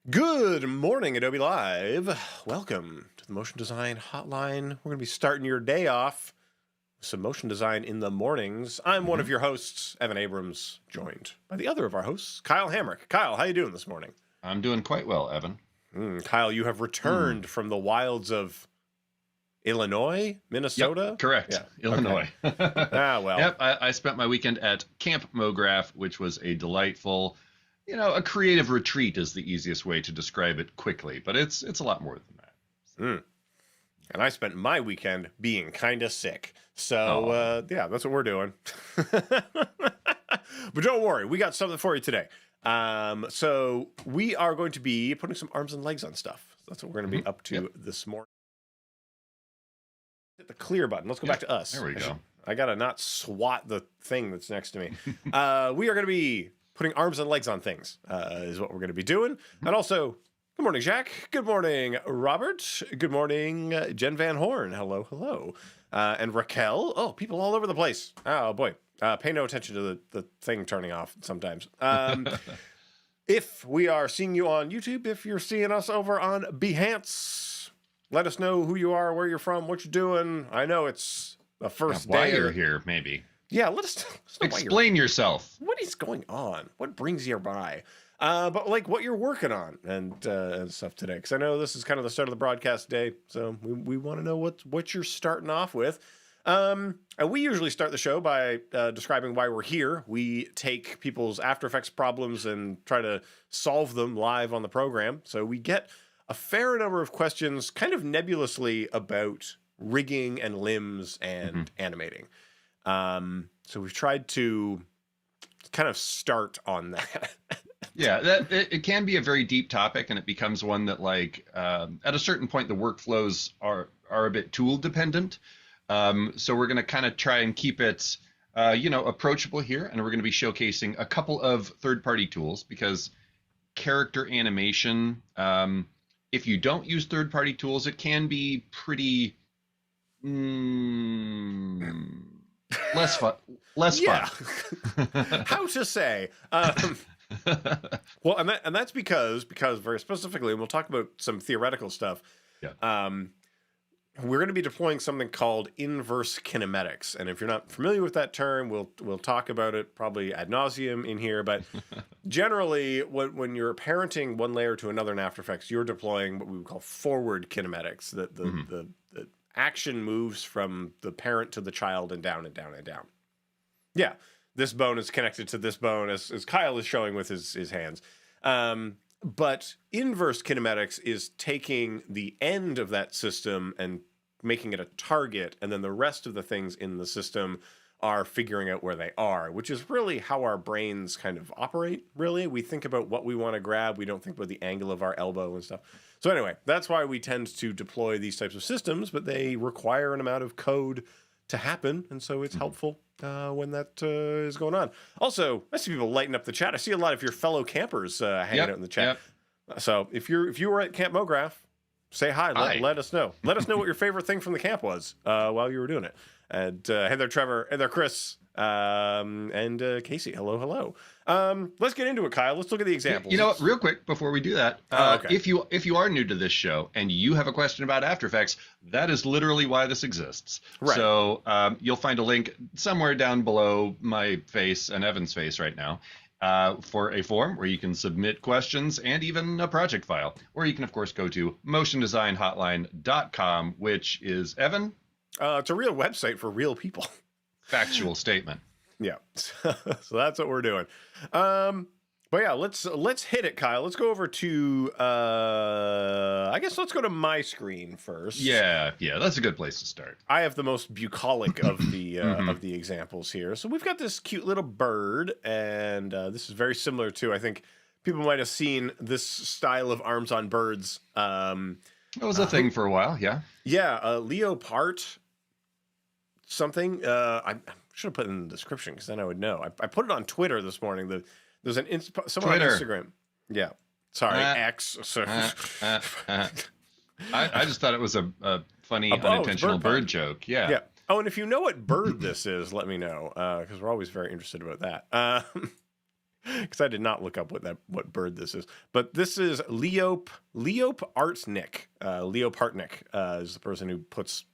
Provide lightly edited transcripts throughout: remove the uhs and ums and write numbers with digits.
Good morning, Adobe Live. Welcome to the Motion Design Hotline. We're going to be starting your day off with some motion design in the mornings. I'm one of your hosts, Evan Abrams, joined by the other of our hosts, Kyle Hamrick. Kyle, how you doing this morning? I'm doing quite well, Evan. Kyle, you have returned from the wilds of Illinois, Minnesota? Yep, correct. Yeah. Illinois. Okay. Well. Yep, I spent my weekend at Camp MoGraph, which was a delightful, a creative retreat is the easiest way to describe it quickly, but it's a lot more than that. And I spent my weekend being kind of sick. So, yeah, that's what we're doing. But don't worry, we got something for you today. So we are going to be putting some arms and legs on stuff. That's what we're going to be up to this morning. Hit the clear button. Let's go back to us. There we go. I got to not swat the thing that's next to me. We are going to be putting arms and legs on things is what we're going to be doing. And also, good morning, Jack. Good morning, Robert. Good morning, Jen Van Horn. Hello, hello. And Raquel. Oh, people all over the place. Oh, boy. Pay no attention to the thing turning off sometimes. If we are seeing you on YouTube, if you're seeing us over on Behance, let us know who you are, where you're from, what you're doing. I know it's the first why day. You're here, maybe. Yeah, let us know Explain yourself. What is going on? What brings you by? But like what you're working on and stuff today, because I know this is kind of the start of the broadcast day, so we want to know what you're starting off with. And we usually start the show by describing why we're here. We take people's After Effects problems and try to solve them live on the program. So we get a fair number of questions kind of nebulously about rigging and limbs and animating. So we've tried to kind of start on that. Yeah, it can be a very deep topic, and it becomes one that, at a certain point, the workflows are a bit tool dependent. So we're going to kind of try and keep it, approachable here, and we're going to be showcasing a couple of third-party tools because character animation, if you don't use third-party tools, it can be pretty less fun. How to say? Well, and that's because very specifically, and we'll talk about some theoretical stuff. Yeah. We're going to be deploying something called inverse kinematics, and if you're not familiar with that term, we'll talk about it probably ad nauseum in here. But generally, when you're parenting one layer to another in After Effects, you're deploying what we would call forward kinematics. The action moves from the parent to the child and down and down and down. Yeah, this bone is connected to this bone, as Kyle is showing with his hands. But inverse kinematics is taking the end of that system and making it a target, and then the rest of the things in the system are figuring out where they are, which is really how our brains kind of operate, really. We think about what we want to grab. We don't think about the angle of our elbow and stuff. So anyway, that's why we tend to deploy these types of systems, but they require an amount of code to happen, and so it's helpful when that is going on. Also, I see people lighting up the chat. I see a lot of your fellow campers hanging out in the chat. Yep. So if you were at Camp MoGraph, say hi. Let us know. Let us know what your favorite thing from the camp was while you were doing it. And hey there, Trevor. Hey there, Chris. And Casey. Hello, hello. Let's get into it, Kyle. Let's look at the examples. You know what, real quick before we do that, okay. if you are new to this show and you have a question about After Effects, that is literally why this exists. Right. So you'll find a link somewhere down below my face and Evan's face right now for a form where you can submit questions and even a project file. Or you can, of course, go to motiondesignhotline.com, which is, Evan? It's a real website for real people. Factual statement. Yeah, so that's what we're doing. But yeah, let's hit it, Kyle. Let's go over to I guess let's go to my screen first. Yeah, that's a good place to start. I have the most bucolic of the of the examples here. So we've got this cute little bird, and this is very similar to, I think people might have seen this style of arms on birds. That was a thing for a while, yeah. Yeah, Leopard something. I should have put it in the description because then I would know. I put it on Twitter this morning. There's someone on Instagram. Yeah. Sorry, X. I just thought it was a funny unintentional bird joke. Yeah. Yeah. Oh, and if you know what bird this is, let me know because we're always very interested about that. because I did not look up what bird this is. But this is Leop Artnik. Leop Artnik is the person who puts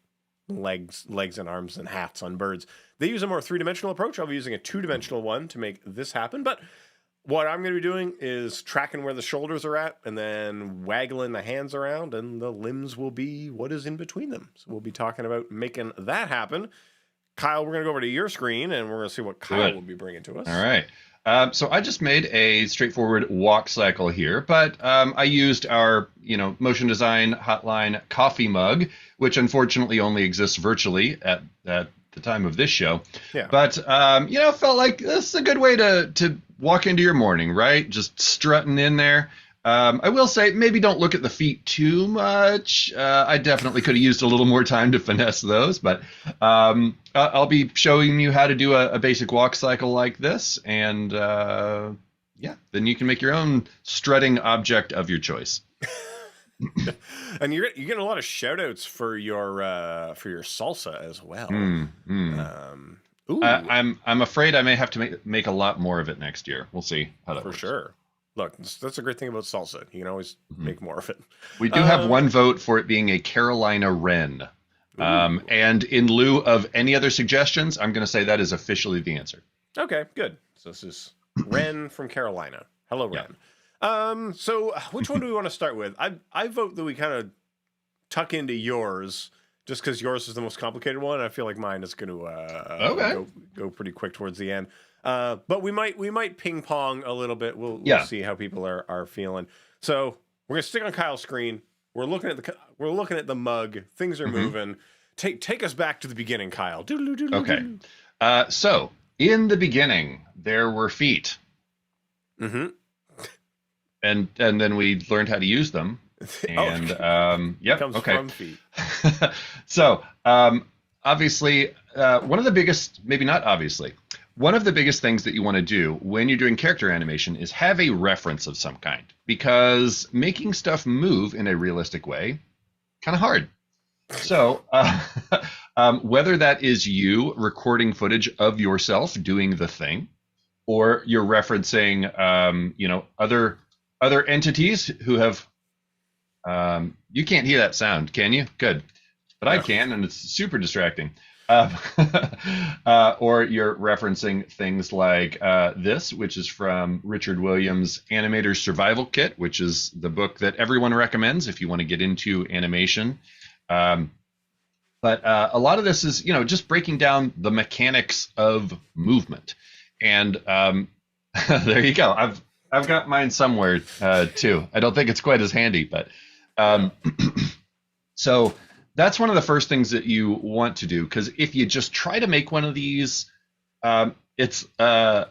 legs and arms and hats on birds. They use a more three-dimensional approach. I'll be using a two-dimensional one to make this happen. But what I'm going to be doing is tracking where the shoulders are at and then waggling the hands around, and the limbs will be what is in between them. So we'll be talking about making that happen. Kyle, we're going to go over to your screen, and we're going to see what Kyle will be bringing to us. All right. So I just made a straightforward walk cycle here, but I used our, motion design Hotline coffee mug, which unfortunately only exists virtually at the time of this show. Yeah. But, felt like this is a good way to walk into your morning, right? Just strutting in there. I will say, maybe don't look at the feet too much. I definitely could have used a little more time to finesse those, but I'll be showing you how to do a basic walk cycle like this, and then you can make your own strutting object of your choice. And you're getting a lot of shout outs for your salsa as well. Ooh. I'm afraid I may have to make a lot more of it next year. We'll see how that works. For sure. Look, that's a great thing about salsa. You can always make more of it. We do have one vote for it being a Carolina Wren. And in lieu of any other suggestions, I'm going to say that is officially the answer. Okay, good. So this is Wren from Carolina. Hello, Wren. Yeah. So which one do we want to start with? I vote that we kind of tuck into yours, just because yours is the most complicated one. I feel like mine is going to go pretty quick towards the end. But we might ping pong a little bit. We'll see how people are feeling. So we're gonna stick on Kyle's screen. We're looking at the mug. Things are moving. Take us back to the beginning, Kyle. Okay. So in the beginning, there were feet. Mm-hmm. And then we learned how to use them. And Comes from feet. So obviously, one of the biggest, maybe not obviously. One of the biggest things that you want to do when you're doing character animation is have a reference of some kind, because making stuff move in a realistic way, kind of hard. So whether that is you recording footage of yourself doing the thing, or you're referencing, other entities who have, you can't hear that sound, can you? Good. But I can, and it's super distracting. Or you're referencing things like this, which is from Richard Williams' Animator's Survival Kit, which is the book that everyone recommends if you want to get into animation. But a lot of this is, just breaking down the mechanics of movement. And there you go. I've got mine somewhere too. I don't think it's quite as handy, but so that's one of the first things that you want to do, because if you just try to make one of these, it's to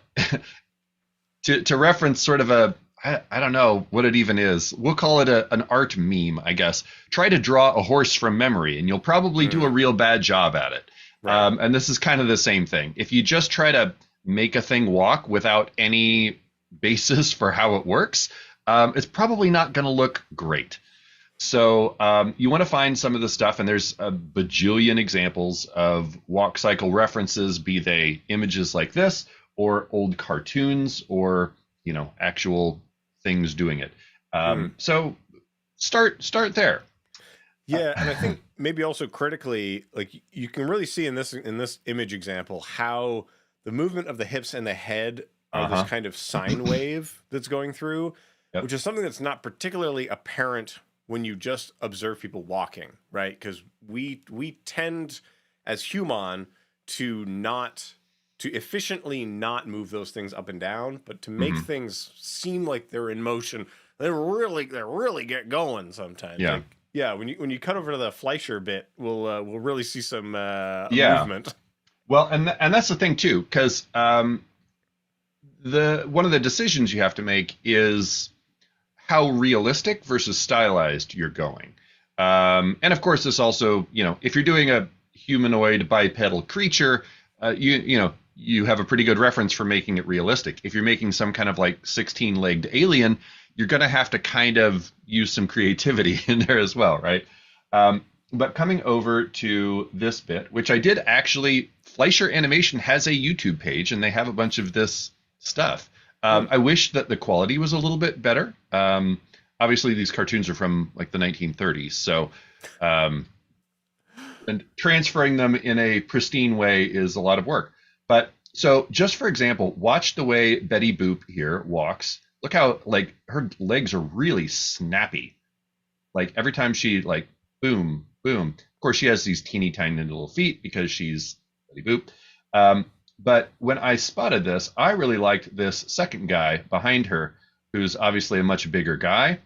reference sort of I don't know what it even is. We'll call it an art meme, I guess. Try to draw a horse from memory, and you'll probably do a real bad job at it. Right. And this is kind of the same thing. If you just try to make a thing walk without any basis for how it works, it's probably not going to look great. So you want to find some of the stuff, and there's a bajillion examples of walk cycle references, be they images like this or old cartoons or, actual things doing it. So start there. Yeah, and I think maybe also critically, like you can really see in this image example how the movement of the hips and the head are this kind of sine wave that's going through, which is something that's not particularly apparent when you just observe people walking, right? Because we tend as human to efficiently not move those things up and down, but to make things seem like they're in motion, they really get going sometimes. Yeah. When you cut over to the Fleischer bit, we'll really see some movement. Well, and that's the thing too, because one of the decisions you have to make is how realistic versus stylized you're going. And of course, this also, if you're doing a humanoid bipedal creature, you have a pretty good reference for making it realistic. If you're making some kind of like 16-legged alien, you're going to have to kind of use some creativity in there as well, right? But coming over to this bit, which I did actually, Fleischer Animation has a YouTube page, and they have a bunch of this stuff. Hmm. I wish that the quality was a little bit better. Obviously, these cartoons are from like the 1930s, so um, and transferring them in a pristine way is a lot of work. But so, just for example, watch the way Betty Boop here walks. Look how like her legs are really snappy. Like every time she like boom, boom. Of course, she has these teeny tiny little feet because she's Betty Boop. Um, but when I spotted this, I really liked this second guy behind her, who's obviously a much bigger guy.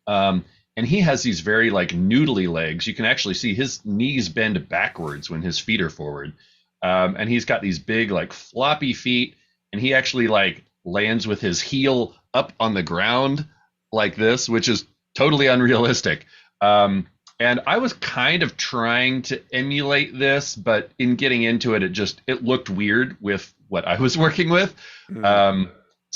Um, and he has these very like noodly legs. You can actually see his knees bend backwards when his feet are forward. And he's got these big like floppy feet, and he actually like lands with his heel up on the ground like this, which is totally unrealistic. And I was kind of trying to emulate this, but in getting into it, it looked weird with what I was working with. Hmm.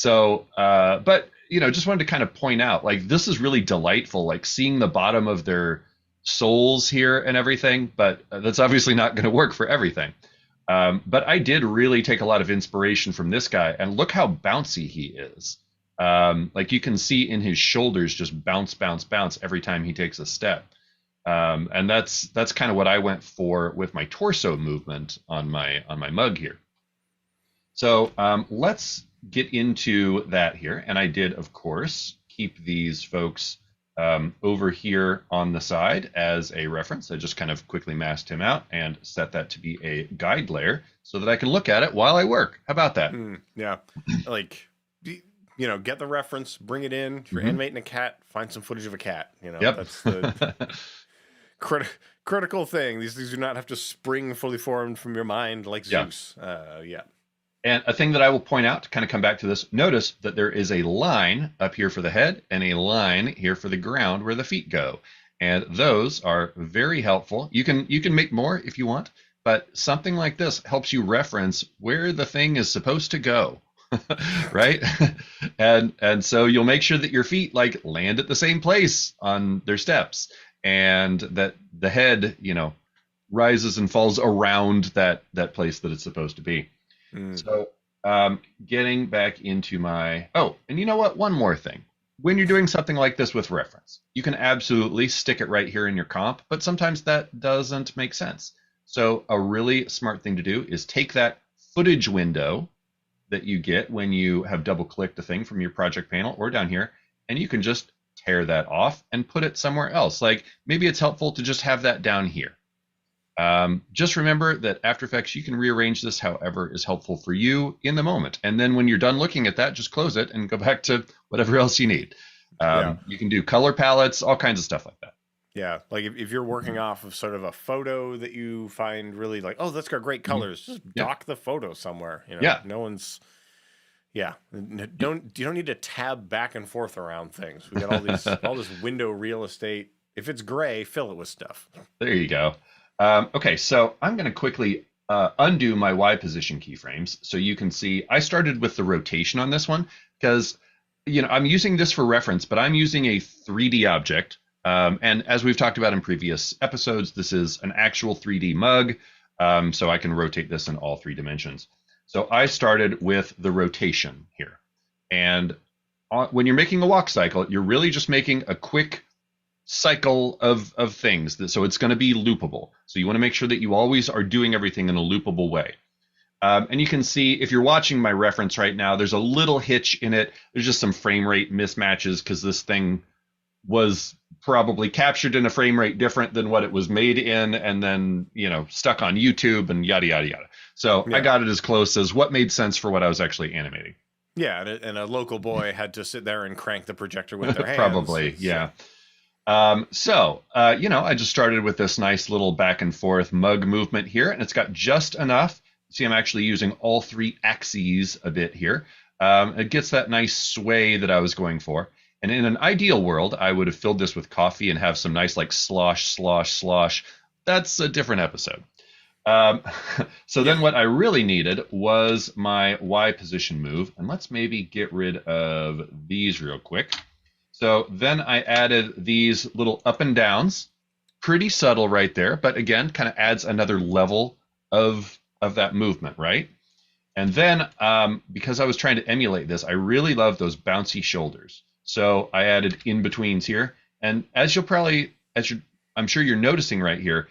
But just wanted to kind of point out, like, this is really delightful, like seeing the bottom of their soles here and everything, but that's obviously not going to work for everything. But I did really take a lot of inspiration from this guy, and look how bouncy he is. Like you can see in his shoulders just bounce, bounce, bounce every time he takes a step. And that's kind of what I went for with my torso movement on my mug here. So let's get into that here. And I did, of course, keep these folks over here on the side as a reference. I just kind of quickly masked him out and set that to be a guide layer so that I can look at it while I work. How about that? Yeah. Like, get the reference, bring it in. If you're animating a cat, find some footage of a cat. Yep. That's the critical thing. These do not have to spring fully formed from your mind like Zeus. Yeah. And a thing that I will point out to kind of come back to this, notice that there is a line up here for the head and a line here for the ground where the feet go. And those are very helpful. You can make more if you want, but something like this helps you reference where the thing is supposed to go. Right? And so you'll make sure that your feet like land at the same place on their steps, and that the head, rises and falls around that place that it's supposed to be. So getting back into and you know what? One more thing. When you're doing something like this with reference, you can absolutely stick it right here in your comp, but sometimes that doesn't make sense. So a really smart thing to do is take that footage window that you get when you have double clicked a thing from your project panel or down here, and you can just tear that off and put it somewhere else. Like maybe it's helpful to just have that down here. Just remember that After Effects, you can rearrange this however is helpful for you in the moment. And then when you're done looking at that, just close it and go back to whatever else you need. You can do color palettes, all kinds of stuff like that. Yeah, like if you're working off of sort of a photo that you find really like, oh, that's got great colors, just dock the photo somewhere. No one's. Yeah, you don't need to tab back and forth around things. We got all this window real estate. If it's gray, fill it with stuff. There you go. Okay, so I'm going to quickly undo my Y position keyframes so you can see I started with the rotation on this one because I'm using this for reference, but I'm using a 3D object. And as we've talked about in previous episodes, this is an actual 3D mug, so I can rotate this in all 3 dimensions. So I started with the rotation here. And when you're making a walk cycle, you're really just making a quick cycle of things. So it's going to be loopable. So you want to make sure that you always are doing everything in a loopable way. And you can see if you're watching my reference right now, there's a little hitch in it. There's just some frame rate mismatches because this thing was probably captured in a frame rate different than what it was made in, and then stuck on YouTube and yada yada yada. So I got it as close as what made sense for what I was actually animating. Yeah, and a local boy had to sit there and crank the projector with their hands. Probably, yeah. I just started with this nice little back and forth mug movement here, and it's got just enough. See, I'm actually using all 3 axes a bit here. It gets that nice sway that I was going for. And in an ideal world, I would have filled this with coffee and have some nice like slosh, slosh, slosh. That's a different episode. Then what I really needed was my Y position move. And let's maybe get rid of these real quick. So then I added these little up and downs. Pretty subtle right there. But again, kind of adds another level of that movement, right? And then because I was trying to emulate this, I really love those bouncy shoulders. So I added in betweens here. And as you'll probably, I'm sure you're noticing right here,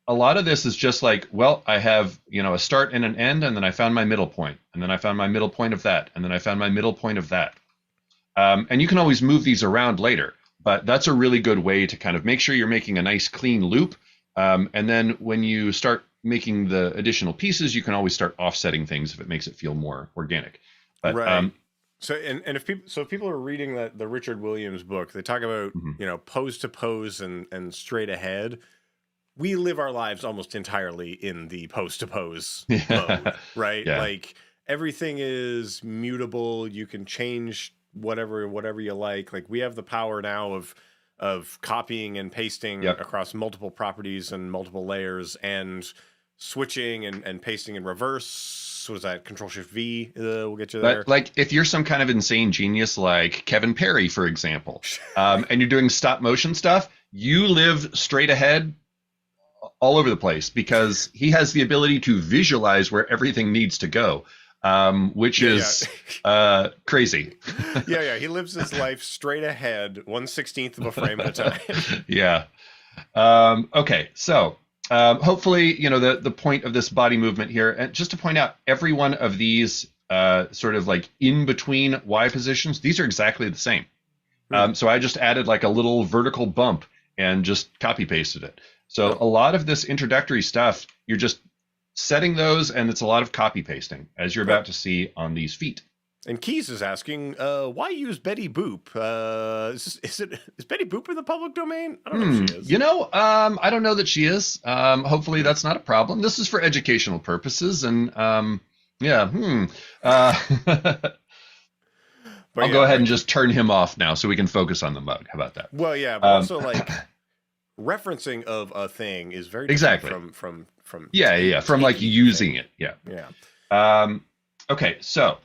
a lot of this is just like, well, I have, a start and an end, and then I found my middle point, and then I found my middle point of that, and then I found my middle point of that. And you can always move these around later, but that's a really good way to kind of make sure you're making a nice clean loop. And then when you start making the additional pieces, you can always start offsetting things if it makes it feel more organic. But right. So if people are reading the Richard Williams book, they talk about pose to pose and straight ahead. We live our lives almost entirely in the pose to pose mode, right? Yeah. Like everything is mutable. You can change whatever you like. Like we have the power now of copying and pasting across multiple properties and multiple layers, and switching and pasting in reverse. What is that? Control-Shift-V. We'll get you there. Like if you're some kind of insane genius like Kevin Perry, for example, and you're doing stop motion stuff, you live straight ahead all over the place because he has the ability to visualize where everything needs to go, which is crazy. Yeah. He lives his life straight ahead, 1/16 of a frame at a time. Yeah. Okay. So hopefully, the point of this body movement here, and just to point out, every one of these sort of like in between Y positions, these are exactly the same. So I just added like a little vertical bump and just copy pasted it. So a lot of this introductory stuff, you're just setting those, and it's a lot of copy pasting, as you're about to see on these feet. And Keys is asking, why use Betty Boop? Is Betty Boop in the public domain? I don't know if she is. I don't know that she is. Hopefully that's not a problem. This is for educational purposes, and I'll go ahead and just turn him off now so we can focus on the mug. How about that? Well, yeah, but also like referencing of a thing is very different from from like using it. Okay, so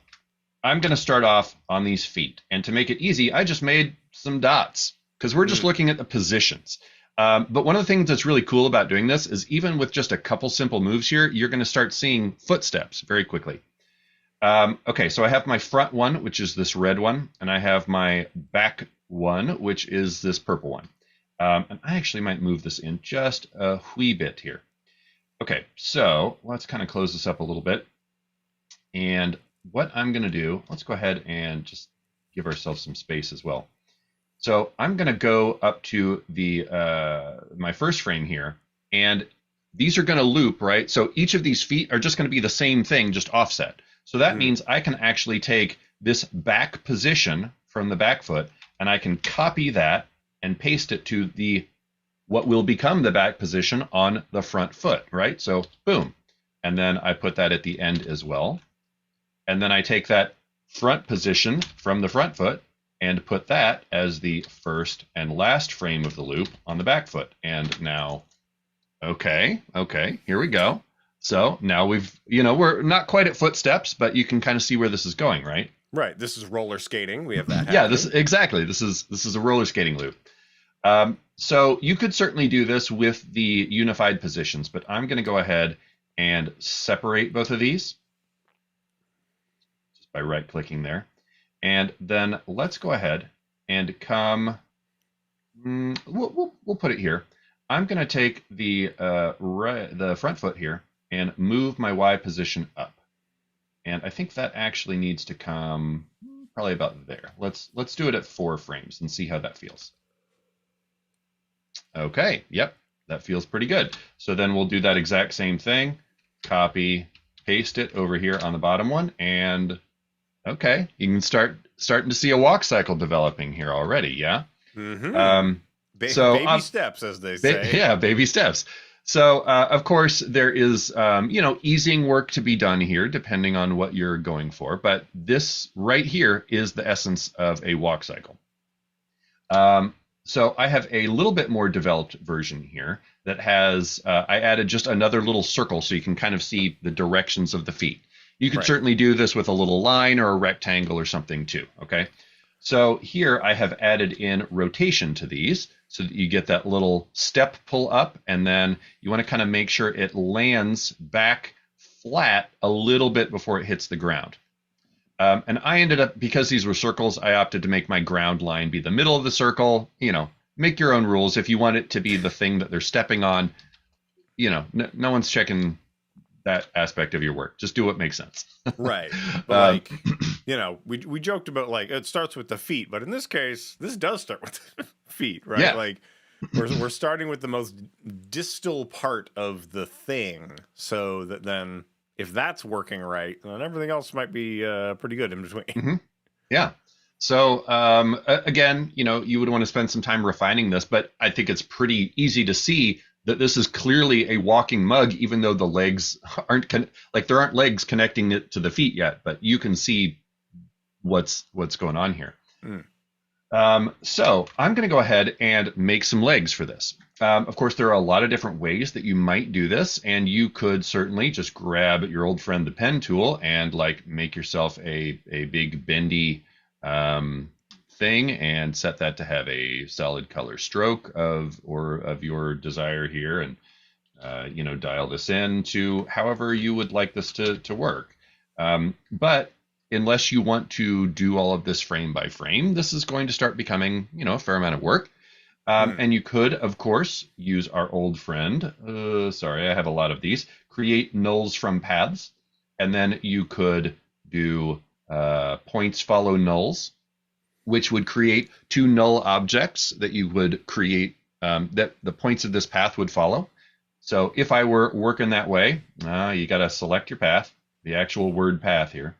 I'm going to start off on these feet, and to make it easy, I just made some dots because we're just looking at the positions. But one of the things that's really cool about doing this is even with just a couple simple moves here, you're going to start seeing footsteps very quickly. Okay, so I have my front one, which is this red one, and I have my back one, which is this purple one. And I actually might move this in just a wee bit here. Okay, so let's kind of close this up a little bit. And what I'm going to do, let's go ahead and just give ourselves some space as well. So I'm going to go up to the my first frame here, and these are going to loop, right? So each of these feet are just going to be the same thing, just offset. So that means I can actually take this back position from the back foot, and I can copy that and paste it to what will become the back position on the front foot, right? So boom. And then I put that at the end as well. And then I take that front position from the front foot and put that as the first and last frame of the loop on the back foot. And now, okay, here we go. So now we're not quite at footsteps, but you can kind of see where this is going, right? Right. This is roller skating. We have that happening. Yeah, this is a roller skating loop. So you could certainly do this with the unified positions, but I'm going to go ahead and separate both of these just by right-clicking there. And then let's go ahead and come, we'll put it here. I'm going to take the front foot here and move my Y position up. And I think that actually needs to come probably about there. Let's do it at 4 frames and see how that feels. Okay, yep, that feels pretty good. So then we'll do that exact same thing. Copy, paste it over here on the bottom one, and okay, you can starting to see a walk cycle developing here already, yeah? Mm-hmm. Baby steps, as they say. Yeah, baby steps. So, of course, there is, easing work to be done here, depending on what you're going for. But this right here is the essence of a walk cycle. So I have a little bit more developed version here that has, I added just another little circle so you can kind of see the directions of the feet. You could certainly do this with a little line or a rectangle or something too, okay? So here I have added in rotation to these so that you get that little step pull up, and then you want to kind of make sure it lands back flat a little bit before it hits the ground. And I ended up, because these were circles, I opted to make my ground line be the middle of the circle. Make your own rules. If you want it to be the thing that they're stepping on, no one's checking that aspect of your work. Just do what makes sense. Right. But we joked about like it starts with the feet, but in this case, this does start with the feet, right? Yeah. Like we're starting with the most distal part of the thing, so that then if that's working right, then everything else might be pretty good in between. Mm-hmm. Yeah. So again, you would want to spend some time refining this, but I think it's pretty easy to see that this is clearly a walking mug, even though the legs aren't there aren't legs connecting it to the feet yet, but you can see what's going on here. So I'm going to go ahead and make some legs for this. Of course, there are a lot of different ways that you might do this, and you could certainly just grab your old friend the pen tool and make yourself a big bendy thing and set that to have a solid color stroke of your desire here, and dial this in to however you would like this to work. But unless you want to do all of this frame by frame, this is going to start becoming a fair amount of work. And you could, of course, use our old friend. Sorry, I have a lot of these. Create nulls from paths, and then you could do points follow nulls, which would create two null objects that you would create that the points of this path would follow. So if I were working that way, you got to select your path, the actual word path here.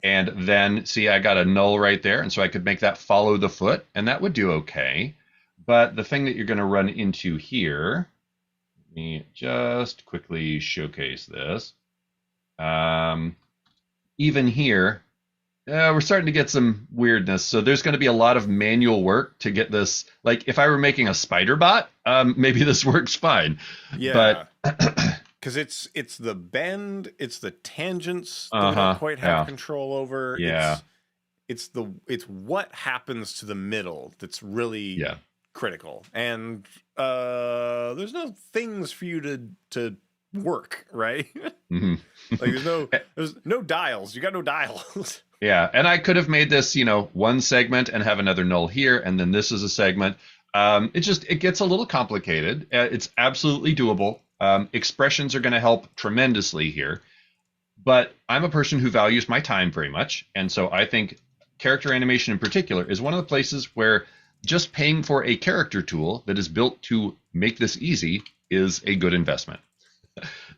And then see, I got a null right there. And so I could make that follow the foot, and that would do okay. But the thing that you're going to run into here, let me just quickly showcase this. Even here, we're starting to get some weirdness. So there's going to be a lot of manual work to get this. Like if I were making a spider bot, maybe this works fine. Yeah. But because it's the bend, it's the tangents that we don't quite have control over. Yeah. It's what happens to the middle that's really critical. And there's no things for you to work, right? Mm-hmm. Like there's no dials. You got no dials. Yeah, and I could have made this, one segment and have another null here, and then this is a segment. It gets a little complicated. It's absolutely doable. Expressions are going to help tremendously here, but I'm a person who values my time very much, and so I think character animation in particular is one of the places where just paying for a character tool that is built to make this easy is a good investment.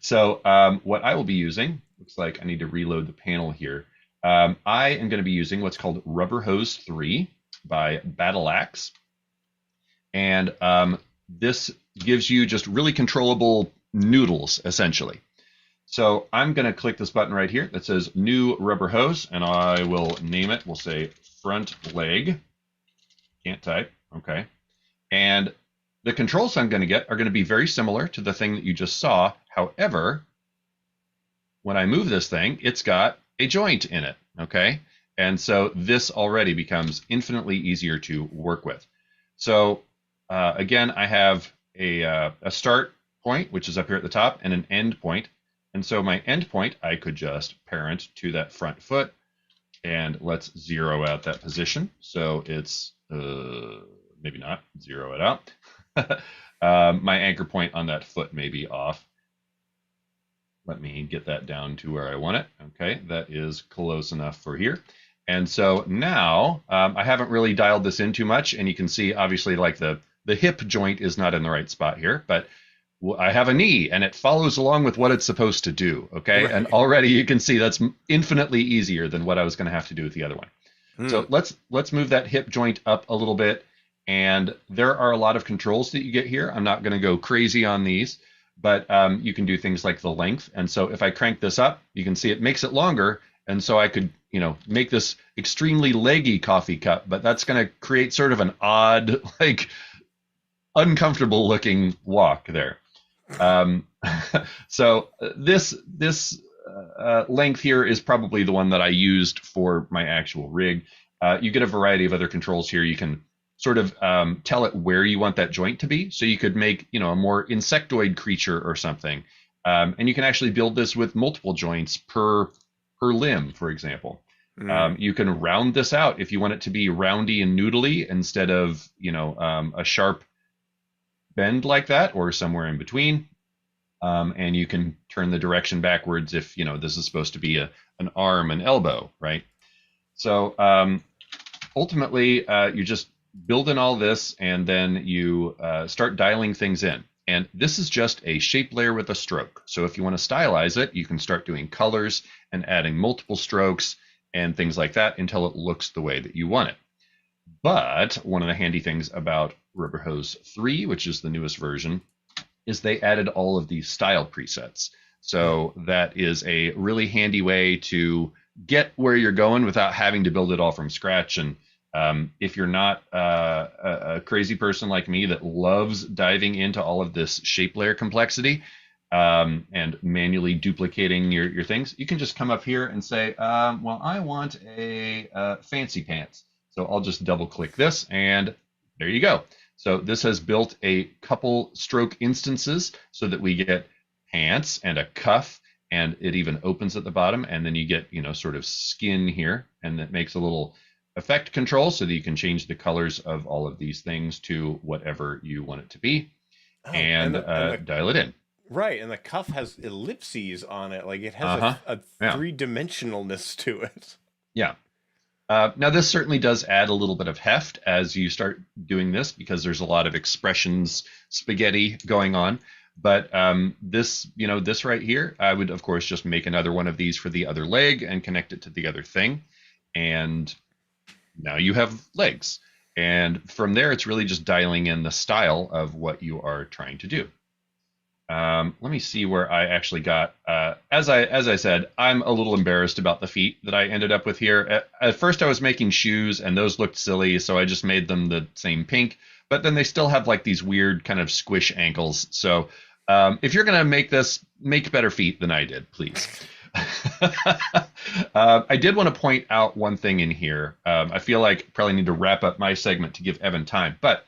So what I will be using, looks like I need to reload the panel here. I am going to be using what's called Rubberhose 3 by Battle Axe. And this gives you just really controllable noodles, essentially. So I'm going to click this button right here that says New Rubberhose, and I will name it. We'll say Front Leg. Can't type. Okay. And the controls I'm going to get are going to be very similar to the thing that you just saw. However, when I move this thing, it's got a joint in it. Okay. And so this already becomes infinitely easier to work with. So again, I have a start point, which is up here at the top, and an end point. And so my end point, I could just parent to that front foot, and let's zero out that position. So it's maybe not zero it out. My anchor point on that foot may be off. Let me get that down to where I want it. Okay, that is close enough for here. And so now I haven't really dialed this in too much, and you can see obviously like the hip joint is not in the right spot here, but I have a knee and it follows along with what it's supposed to do. Okay, right. And already you can see that's infinitely easier than what I was going to have to do with the other one. So let's move that hip joint up a little bit, and there are a lot of controls that you get here. I'm not going to go crazy on these, but you can do things like the length. And so if I crank this up, you can see it makes it longer. And so I could, make this extremely leggy coffee cup, but that's going to create sort of an odd, like uncomfortable looking walk there. So this length here is probably the one that I used for my actual rig. You get a variety of other controls here. You can sort of tell it where you want that joint to be. So you could make, a more insectoid creature or something. And you can actually build this with multiple joints per limb, for example. You can round this out if you want it to be roundy and noodly instead of, a sharp bend like that or somewhere in between. And you can turn the direction backwards if, this is supposed to be an arm, an elbow, right? So ultimately, you just build in all this, and then you start dialing things in. And this is just a shape layer with a stroke. So if you want to stylize it, you can start doing colors and adding multiple strokes and things like that until it looks the way that you want it. But one of the handy things about rubberhose 3, which is the newest version, is they added all of these style presets. So that is a really handy way to get where you're going without having to build it all from scratch. And if you're not a crazy person like me that loves diving into all of this shape layer complexity and manually duplicating your things, you can just come up here and say, well, I want a fancy pants. So I'll just double click this, and there you go. So this has built a couple stroke instances so that we get pants and a cuff, and it even opens at the bottom, and then you get, sort of skin here, and that makes a little effect control so that you can change the colors of all of these things to whatever you want it to be, and dial it in. Right, and the cuff has ellipses on it, like it has a three-dimensionalness to it. Yeah. Now this certainly does add a little bit of heft as you start doing this, because there's a lot of expressions spaghetti going on. But this right here, I would of course just make another one of these for the other leg and connect it to the other thing, and now you have legs. And from there, it's really just dialing in the style of what you are trying to do. Let me see where I actually got. As I said, I'm a little embarrassed about the feet that I ended up with here. At first, I was making shoes, and those looked silly, so I just made them the same pink. But then they still have like these weird kind of squish ankles. So if you're gonna make this, make better feet than I did, please. I did want to point out one thing in here. I feel like I probably need to wrap up my segment to give Evan time, but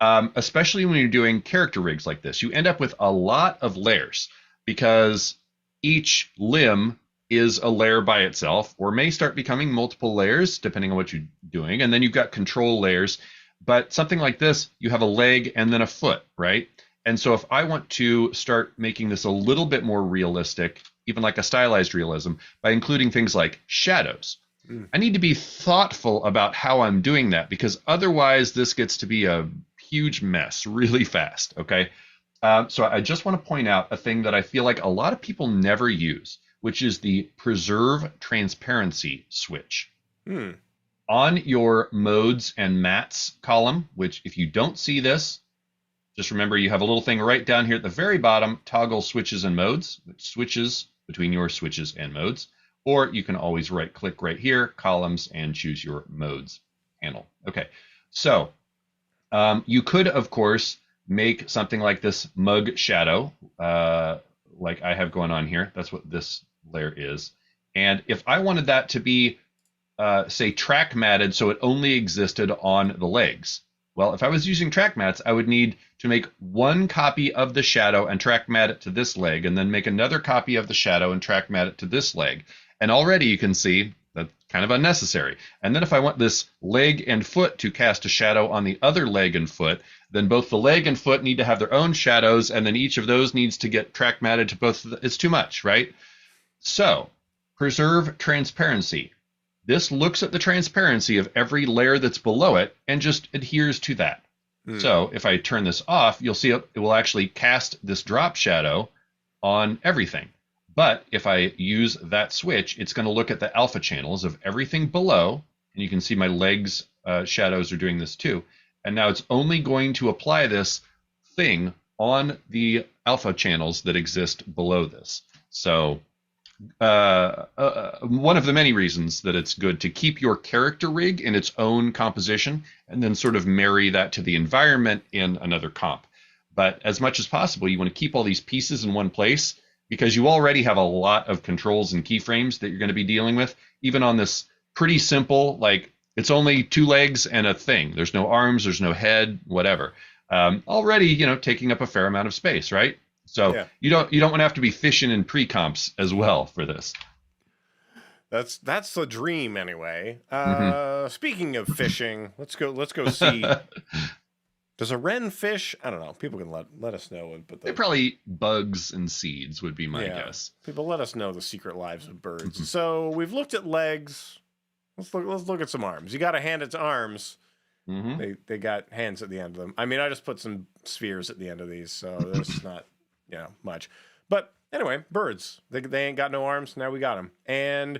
especially when you're doing character rigs like this, you end up with a lot of layers, because each limb is a layer by itself, or may start becoming multiple layers depending on what you're doing. And then you've got control layers. But something like this, you have a leg and then a foot, right? And so if I want to start making this a little bit more realistic, even like a stylized realism, by including things like shadows, I need to be thoughtful about how I'm doing that, because otherwise this gets to be a huge mess really fast, okay? So I just want to point out a thing that I feel like a lot of people never use, which is the preserve transparency switch. On your modes and mats column, which if you don't see this, just remember you have a little thing right down here at the very bottom, toggle switches and modes, which switches between your switches and modes. Or you can always right click right here, columns, and choose your modes panel. Okay, so you could, of course, make something like this mug shadow, like I have going on here. That's what this layer is. And if I wanted that to be, say, track matted, so it only existed on the legs. Well, if I was using track mats, I would need to make one copy of the shadow and track mat it to this leg, and then make another copy of the shadow and track mat it to this leg. And already you can see that's kind of unnecessary. And then if I want this leg and foot to cast a shadow on the other leg and foot, then both the leg and foot need to have their own shadows, and then each of those needs to get track matted to both. It's too much, right? So preserve transparency. This looks at the transparency of every layer that's below it and just adheres to that. So if I turn this off, you'll see it will actually cast this drop shadow on everything. But if I use that switch, it's going to look at the alpha channels of everything below. And you can see my legs shadows are doing this too. And now it's only going to apply this thing on the alpha channels that exist below this. So one of the many reasons that it's good to keep your character rig in its own composition and then sort of marry that to the environment in another comp. But as much as possible, you want to keep all these pieces in one place, because you already have a lot of controls and keyframes that you're going to be dealing with, even on this pretty simple, like it's only two legs and a thing. There's no arms, there's no head, whatever. Already, taking up a fair amount of space, right? So Yeah. you don't want to have to be fishing in pre-comps as well for this. That's the dream anyway. Hmm. Speaking of fishing, let's go see. Does a wren fish? I don't know. People can let us know. But They probably eat bugs and seeds would be my yeah, guess. people let us know the secret lives of birds. Hmm. So we've looked at legs. Let's look at some arms. You got to hand its arms. Hmm. They got hands at the end of them. I mean, I just put some spheres at the end of these, so there's not much. But anyway, birds. They ain't got no arms. Now we got them. And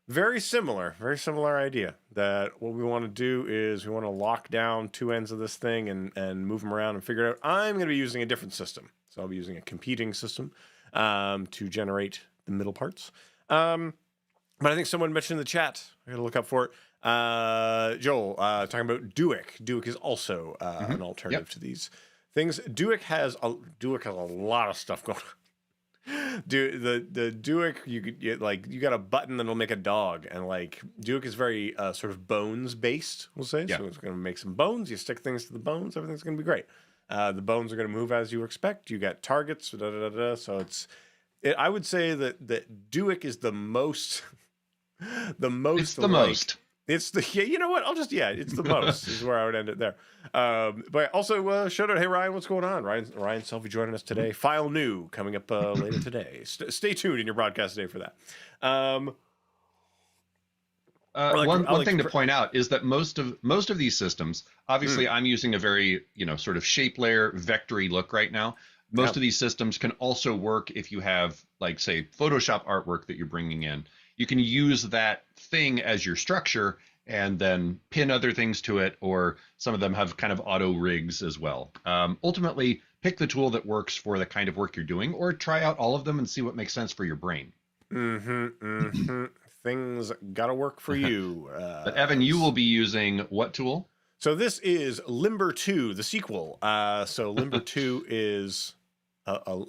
very similar idea. That what we want to do is we want to lock down two ends of this thing and move them around and figure it out. I'm going to be using a different system. So I'll be using a competing system to generate the middle parts. But I think someone mentioned in the chat. I got to look up for it. Joel, talking about duik. Duik is also an alternative Yep. to these things. Duik has a lot of stuff going on. The duik, you got a button that'll make a dog, and like duik is very sort of bones based, we'll say. Yeah. So it's going to make some bones. You stick things to the bones, everything's going to be great. The bones are going to move as you expect. You got targets, so I would say that duik is the most. It's the most. It's the you know what? It's the most is where I would end it there. But also shout out, hey Ryan, what's going on? Ryan Selfie joining us today. File new coming up later today. Stay tuned in your broadcast today for that. One thing to point out is that most of these systems, obviously, I'm using a very sort of shape layer vectory look right now. Most of these systems can also work if you have, like, say, Photoshop artwork that you're bringing in. You can use that thing as your structure and then pin other things to it, or some of them have kind of auto rigs as well. Ultimately, pick the tool that works for the kind of work you're doing, or try out all of them and see what makes sense for your brain. Things gotta work for you. But Evan, you will be using what tool? So this is Limber 2, the sequel. So Limber 2 is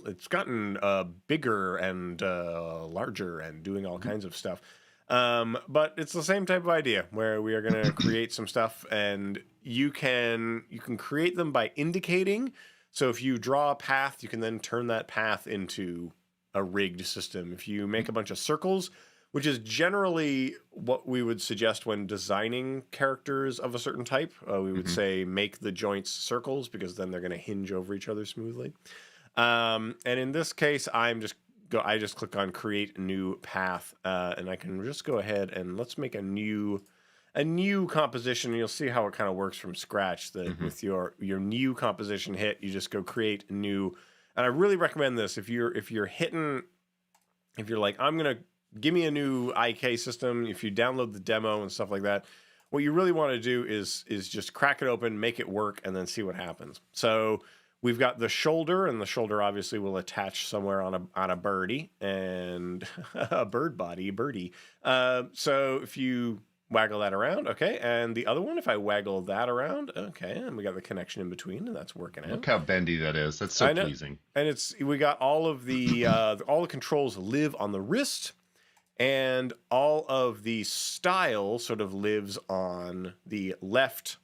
it's gotten bigger and larger and doing all kinds of stuff. But it's the same type of idea where we are going to create some stuff, and you can create them by indicating. So if you draw a path, you can then turn that path into a rigged system. If you make a bunch of circles, which is generally what we would suggest when designing characters of a certain type, we would say make the joints circles, because then they're going to hinge over each other smoothly. And in this case, I just click on create new path, and I can just go ahead and let's make a new composition. And you'll see how it kind of works from scratch. That with your new composition hit, you just go create new. And I really recommend this if you're like, I'm gonna give me a new IK system. If you download the demo and stuff like that, what you really want to do is just crack it open, make it work, and then see what happens. So we've got the shoulder, and the shoulder obviously will attach somewhere on a birdie, and a birdie. So if you waggle that around, okay, and the other one, if I waggle that around, okay, and we got the connection in between, and that's working out. Look how bendy that is. That's so pleasing. And we got all of the all the controls live on the wrist, and all of the style sort of lives on the left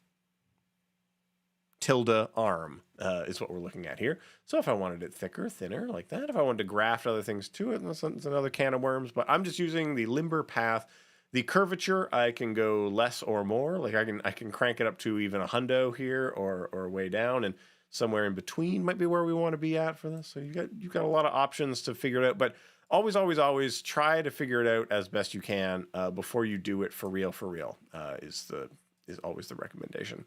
tilde arm, is what we're looking at here. So if I wanted it thicker, thinner, like that, if I wanted to graft other things to it, that's another can of worms. But I'm just using the limber path. The curvature, I can go less or more. Like I can crank it up to even a hundo here, or way down, and somewhere in between might be where we want to be at for this. So you've got a lot of options to figure it out. But always try to figure it out as best you can before you do it for real. Is always the recommendation.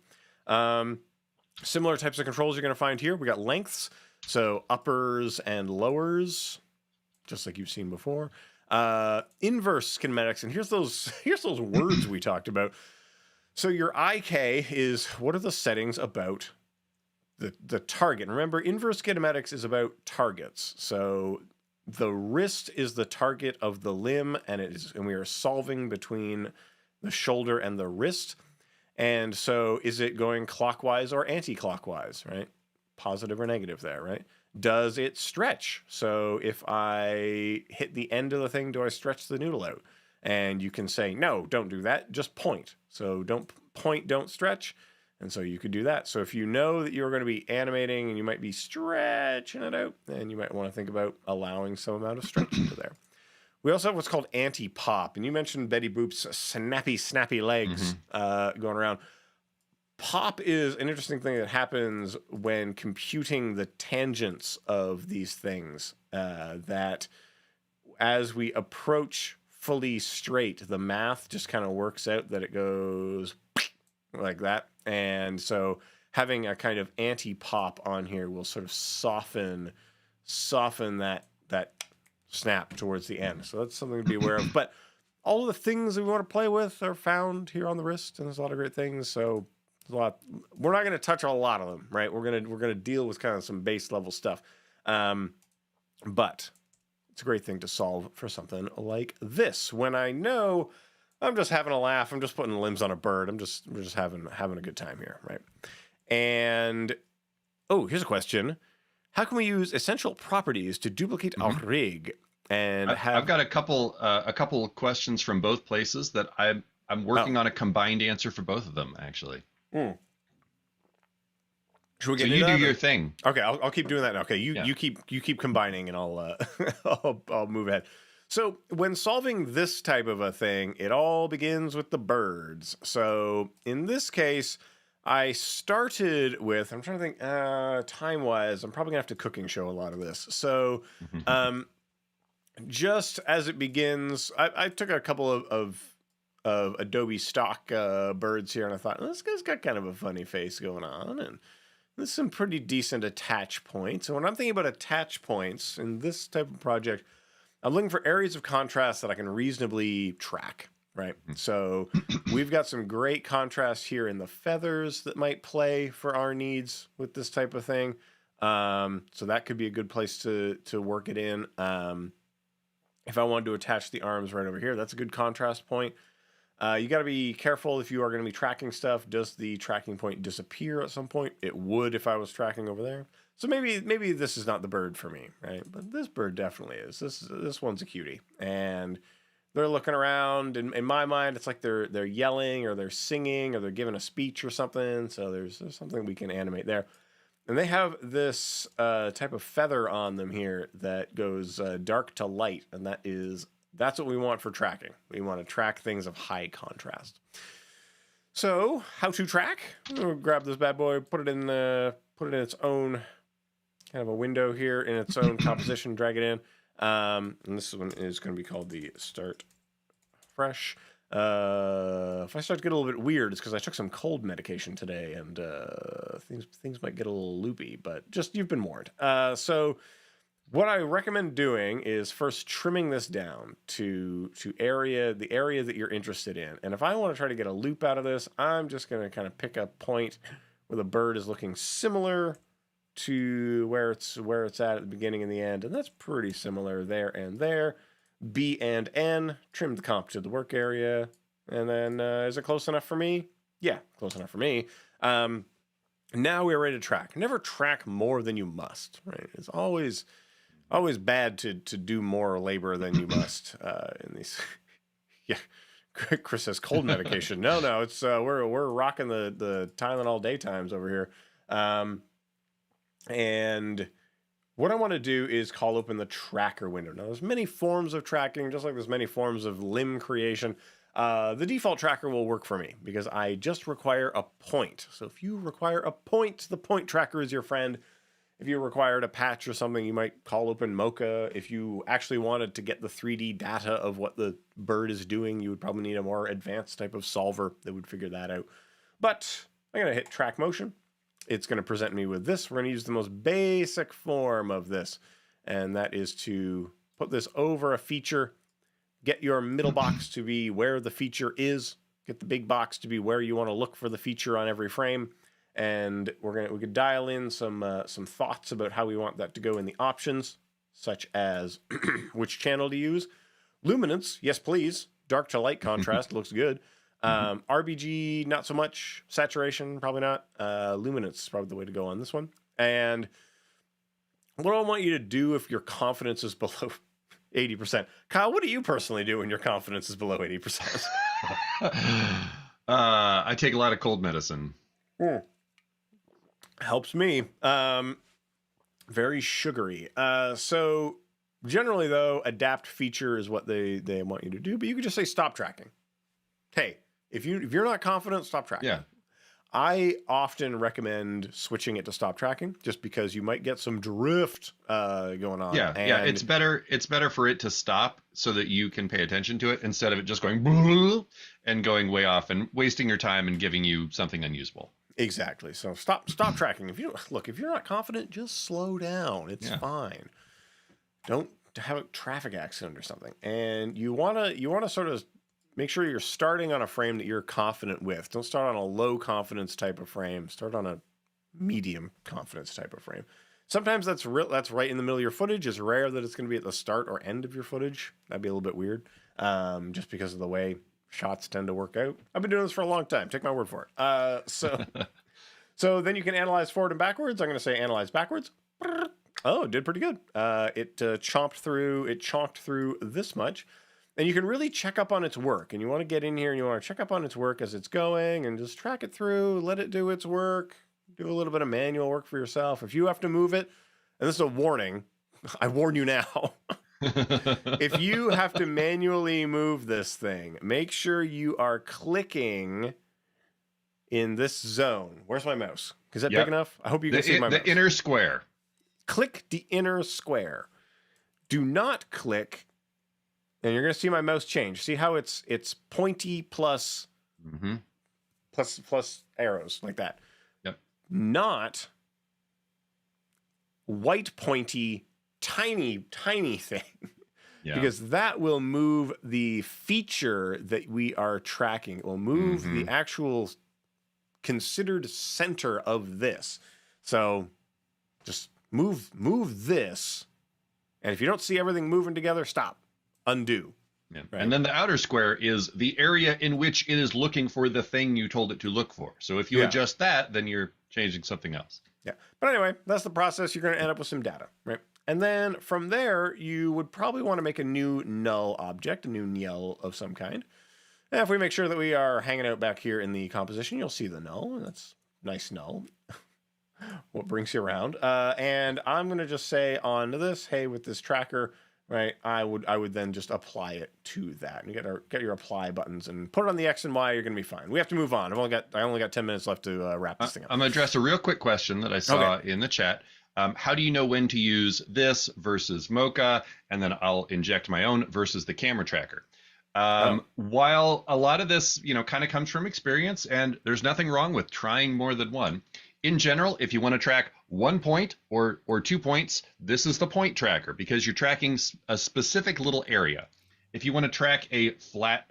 Similar types of controls you're going to find here. We got lengths, so uppers and lowers, just like you've seen before. Inverse kinematics, and here's those words we talked about. So your IK is, what are the settings about the target? And remember, inverse kinematics is about targets. So the wrist is the target of the limb, and we are solving between the shoulder and the wrist. And so is it going clockwise or anti-clockwise, right? Positive or negative there, right? Does it stretch? So if I hit the end of the thing, do I stretch the noodle out? And you can say, no, don't do that. Just point. So don't point, don't stretch. And so you could do that. So if you know that you're going to be animating and you might be stretching it out, then you might want to think about allowing some amount of stretch into there. We also have what's called anti-pop. And you mentioned Betty Boop's snappy legs going around. Pop is an interesting thing that happens when computing the tangents of these things, that as we approach fully straight, the math just kind of works out that it goes like that. And so having a kind of anti-pop on here will sort of soften that snap towards the end. So that's something to be aware of. But all of the things that we want to play with are found here on the wrist, and there's a lot of great things. So there's a lot. We're not going to touch a lot of them, right? We're gonna deal with kind of some base level stuff. But it's a great thing to solve for something like this. When I know I'm just having a laugh, I'm just putting limbs on a bird. We're just having a good time here, right? And here's a question: how can we use essential properties to duplicate our rig? And I've got a couple questions from both places that I'm working on a combined answer for both of them, actually. Should we get so you do your thing? Okay, I'll keep doing that. Okay, you keep combining, and I'll I'll move ahead. So when solving this type of a thing, it all begins with the birds. So in this case, I started with, I'm trying to think, time-wise, I'm probably gonna have to cooking show a lot of this. So just as it begins, I took a couple of Adobe stock birds here, and I thought, this guy's got kind of a funny face going on, and there's some pretty decent attach points. And when I'm thinking about attach points in this type of project, I'm looking for areas of contrast that I can reasonably track, right? So we've got some great contrast here in the feathers that might play for our needs with this type of thing. So that could be a good place to work it in. If I wanted to attach the arms right over here, that's a good contrast point. You got to be careful if you are going to be tracking stuff. Does the tracking point disappear at some point? It would if I was tracking over there. So maybe this is not the bird for me, right? But this bird definitely is. This one's a cutie, and they're looking around. And in my mind, it's like they're yelling or they're singing or they're giving a speech or something. So there's something we can animate there. And they have this type of feather on them here that goes dark to light, and that's what we want for tracking. We want to track things of high contrast. So, how to track? We'll grab this bad boy, put it in its own kind of a window here in its own composition, drag it in. And this one is going to be called the Start Fresh. If I start to get a little bit weird, it's because I took some cold medication today, and things might get a little loopy, but just you've been warned. So what I recommend doing is first trimming this down to the area that you're interested in. And if I want to try to get a loop out of this, I'm just going to kind of pick a point where the bird is looking similar to where it's at the beginning and the end. And that's pretty similar there and there. B and N, trim the comp to the work area. And then is it close enough for me? Yeah, close enough for me. Now we're ready to track. Never track more than you must, right? It's always bad to do more labor than you must in these. Yeah, Chris says cold medication. No, it's we're rocking the Tylenol daytimes over here, and what I want to do is call open the tracker window. Now, there's many forms of tracking, just like there's many forms of limb creation. The default tracker will work for me because I just require a point. So if you require a point, the point tracker is your friend. If you required a patch or something, you might call open Mocha. If you actually wanted to get the 3D data of what the bird is doing, you would probably need a more advanced type of solver that would figure that out. But I'm going to hit track motion. It's going to present me with this. We're going to use the most basic form of this, and that is to put this over a feature, get your middle box to be where the feature is, get the big box to be where you want to look for the feature on every frame. And we could dial in some thoughts about how we want that to go in the options, such as which channel to use. Luminance, yes please. Dark to light contrast looks good. RBG, not so much. Saturation, probably not. Luminance is probably the way to go on this one. And what I want you to do if your confidence is below 80%. Kyle, what do you personally do when your confidence is below 80%? I take a lot of cold medicine. Mm. Helps me. Very sugary. So generally though, adapt feature is what they want you to do, but you could just say stop tracking. Hey, if you're not confident, stop tracking. Yeah. I often recommend switching it to stop tracking just because you might get some drift going on. Yeah, yeah, And it's better. It's better for it to stop so that you can pay attention to it instead of it just going and going way off and wasting your time and giving you something unusable. exactly. So stop tracking. If you're not confident, just slow down. It's fine. Don't have a traffic accident or something. And you wanna sort of make sure you're starting on a frame that you're confident with. Don't start on a low confidence type of frame. Start on a medium confidence type of frame. Sometimes that's right in the middle of your footage. It's rare that it's going to be at the start or end of your footage. That'd be a little bit weird, just because of the way shots tend to work out. I've been doing this for a long time. Take my word for it. So then you can analyze forward and backwards. I'm going to say analyze backwards. Oh, it did pretty good. It chomped through this much. And you can really check up on its work. And you want to get in here and you want to check up on its work as it's going and just track it through, let it do its work, do a little bit of manual work for yourself. If you have to move it, and this is a warning, I warn you now. If you have to manually move this thing, make sure you are clicking in this zone. Where's my mouse? Is that big enough? I hope you can see my mouse. The inner square. Click the inner square. Do not click. And you're going to see my mouse change. See how it's pointy plus arrows like that. Yep. Not white pointy tiny thing. Yeah. Because that will move the feature that we are tracking. It will move the actual considered center of this. So just move this. And if you don't see everything moving together, stop. Undo. Yeah. Right? And then the outer square is the area in which it is looking for the thing you told it to look for. So if you adjust that, then you're changing something else. Yeah. But anyway, that's the process. You're going to end up with some data, right? And then from there, you would probably want to make a new null object, a new null of some kind. And if we make sure that we are hanging out back here in the composition, you'll see the null. And that's nice null. What brings you around. And I'm going to just say on this, hey, with this tracker, right, I would then just apply it to that. And you get your apply buttons and put it on the X and Y. You're going to be fine. We have to move on. I only got 10 minutes left to wrap this thing up. I'm going to address a real quick question that I saw in the chat. How do you know when to use this versus Mocha? And then I'll inject my own versus the camera tracker. While a lot of this, kind of comes from experience, and there's nothing wrong with trying more than one. In general, if you want to track 1 point or 2 points, this is the point tracker because you're tracking a specific little area. If you want to track a flat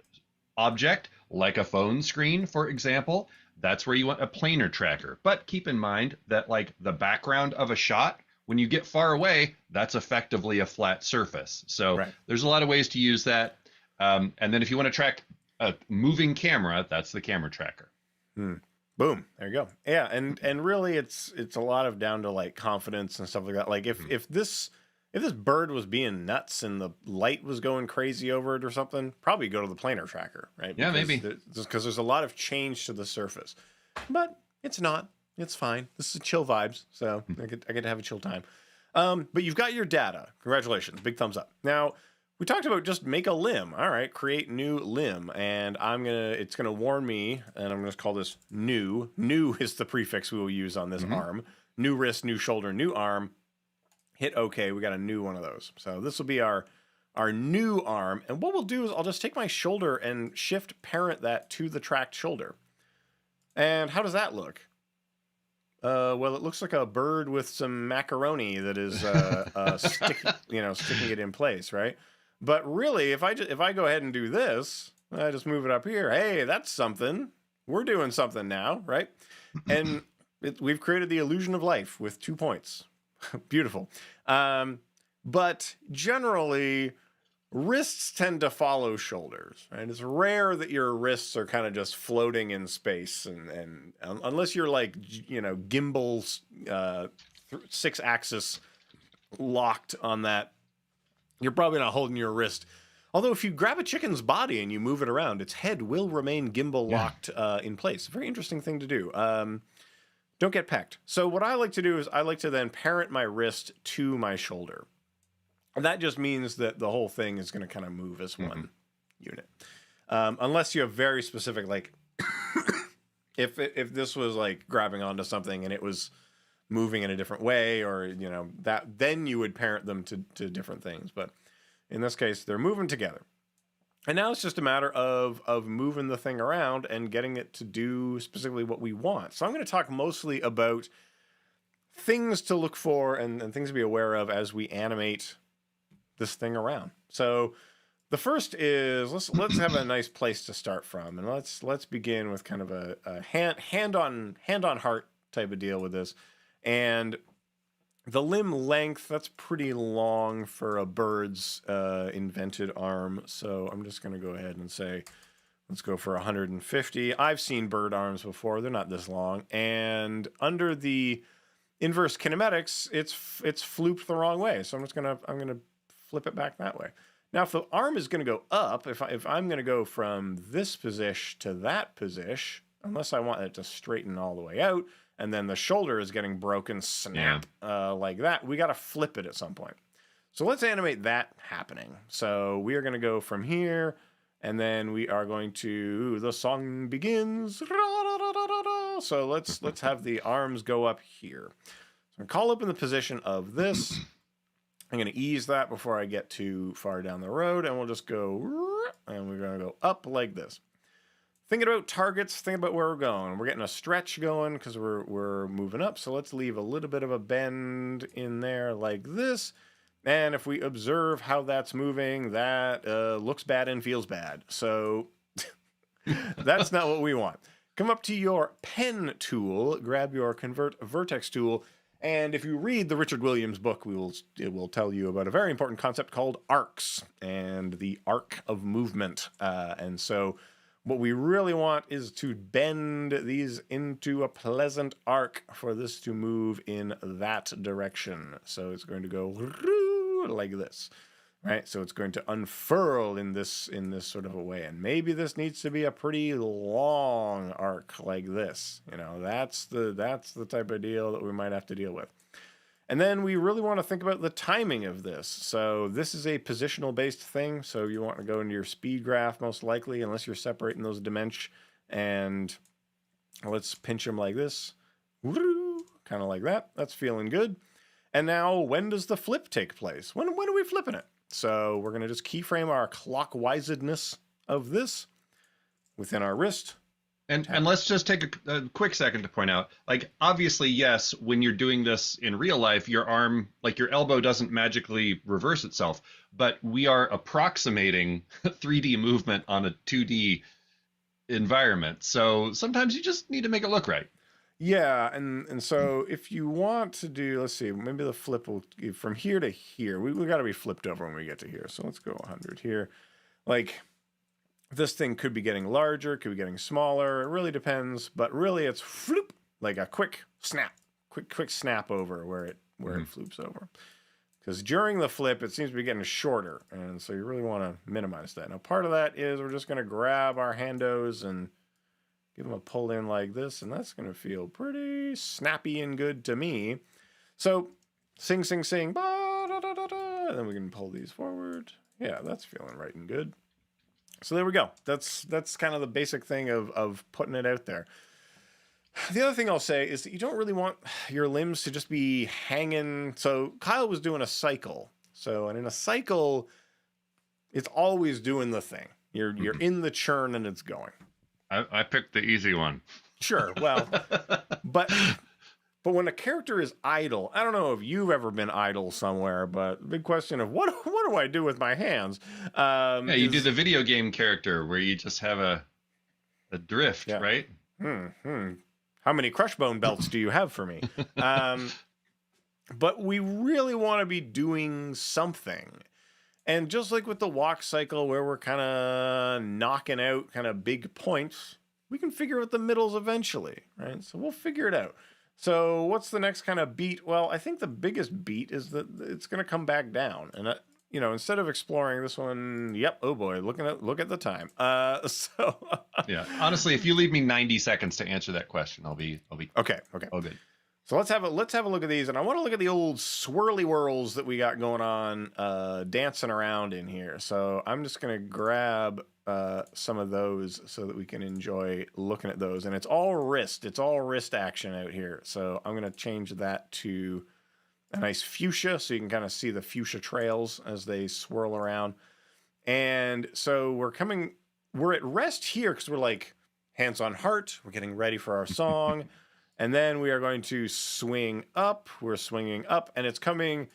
object, like a phone screen, for example, that's where you want a planar tracker. But keep in mind that like the background of a shot, when you get far away, that's effectively a flat surface. So there's a lot of ways to use that. And then if you want to track a moving camera, that's the camera tracker. Boom. There you go. Yeah. And really it's a lot of down to like confidence and stuff like that. Like if this bird was being nuts and the light was going crazy over it or something, probably go to the planar tracker, right? Yeah, maybe. Because there's a lot of change to the surface. But it's not. It's fine. This is chill vibes. So I get to have a chill time. But you've got your data. Congratulations. Big thumbs up. Now, we talked about just make a limb. All right, create new limb. And it's gonna warn me, and I'm gonna call this new. New is the prefix we will use on this arm. New wrist, new shoulder, new arm. Hit OK. We got a new one of those. So this will be our new arm. And what we'll do is I'll just take my shoulder and shift parent that to the tracked shoulder. And how does that look? Well, it looks like a bird with some macaroni that is sticking it in place, right? But really, if I go ahead and do this, I just move it up here. Hey, that's something. We're doing something now, right? And we've created the illusion of life with 2 points. Beautiful. But generally, wrists tend to follow shoulders, right? It's rare that your wrists are kind of just floating in space, and unless you're like, gimbals, 6-axis locked on that, you're probably not holding your wrist. Although if you grab a chicken's body and you move it around, its head will remain gimbal locked in place. Very interesting thing to do. don't get pecked. So what I like to do is I like to then parent my wrist to my shoulder. And that just means that the whole thing is going to kind of move as one unit. Unless you have very specific, like, if this was like grabbing onto something and it was moving in a different way, or, you know, that, then you would parent them to different things. But in this case, they're moving together. And now it's just a matter of moving the thing around and getting it to do specifically what we want. So I'm going to talk mostly about things to look for and things to be aware of as we animate this thing around. So the first is let's have a nice place to start from, and let's begin with kind of a hand on heart type of deal with this. And the limb length, that's pretty long for a bird's invented arm. So I'm just going to go ahead and say, let's go for 150. I've seen bird arms before. They're not this long. And under the inverse kinematics, it's flooped the wrong way. So I'm going to flip it back that way. Now, if the arm is going to go up, if I'm going to go from this position to that position, unless I want it to straighten all the way out, and then the shoulder is getting broken, snap, like that, we got to flip it at some point. So let's animate that happening. So we are going to go from here, and then we are going to, the song begins. So let's have the arms go up here. So I'm going to call up in the position of this. I'm going to ease that before I get too far down the road, and we'll just go, and we're going to go up like this. Thinking about targets, thinking about where we're going. We're getting a stretch going because we're moving up, so let's leave a little bit of a bend in there like this. And if we observe how that's moving, that looks bad and feels bad. So that's not what we want. Come up to your pen tool, grab your Convert Vertex tool, and if you read the Richard Williams book, it will tell you about a very important concept called arcs and the arc of movement. And so what we really want is to bend these into a pleasant arc for this to move in that direction. So it's going to go like this, right? So it's going to unfurl in this sort of a way. And maybe this needs to be a pretty long arc like this. You know, that's the type of deal that we might have to deal with. And then we really want to think about the timing of this. So this is a positional based thing. So you want to go into your speed graph most likely, unless you're separating those dimensions. And let's pinch them like this. Kind of like that. That's feeling good. And now, when does the flip take place? When are we flipping it? So we're going to just keyframe our clockwise-edness of this within our wrist. And let's just take a quick second to point out, like, obviously, yes, when you're doing this in real life, your arm, like your elbow doesn't magically reverse itself, but we are approximating 3D movement on a 2D environment. So sometimes you just need to make it look right. Yeah, and so if you want to do, let's see, maybe the flip will, from here to here, we got to be flipped over when we get to here. So let's go 100 here. Like, this thing could be getting larger, could be getting smaller. It really depends, but really it's floop, like a quick snap, quick snap over where it floops over. Because during the flip, it seems to be getting shorter, and so you really want to minimize that. Now, part of that is we're just going to grab our handos and give them a pull in like this, and that's going to feel pretty snappy and good to me. So, sing, sing, sing, ba, da, da, da, da, and then we can pull these forward. Yeah, that's feeling right and good. So there we go. That's kind of the basic thing of putting it out there. The other thing I'll say is that you don't really want your limbs to just be hanging. So Kyle was doing a cycle. And in a cycle, it's always doing the thing. You're in the churn and it's going. I picked the easy one. Sure. Well, but when a character is idle, I don't know if you've ever been idle somewhere, but the big question of what do I do with my hands? Yeah, you do the video game character where you just have a drift, right? How many Crushbone belts do you have for me? But we really want to be doing something. And just like with the walk cycle where we're kind of knocking out kind of big points, we can figure out the middles eventually, right? So we'll figure it out. So what's the next kind of beat? Well, I think the biggest beat is that it's going to come back down. And you know, instead of exploring this one, yep, oh boy, look at the time. So Yeah, honestly, if you leave me 90 seconds to answer that question, I'll be okay. all good. So let's have a look at these, and I want to look at the old swirly whirls that we got going on, dancing around in here. So I'm just gonna grab some of those so that we can enjoy looking at those. And it's all wrist action out here. So I'm gonna change that to a nice fuchsia, so you can kind of see the fuchsia trails as they swirl around. And so we're at rest here because we're like hands on heart. We're getting ready for our song. And then we are going to swing up. We're swinging up, and it's coming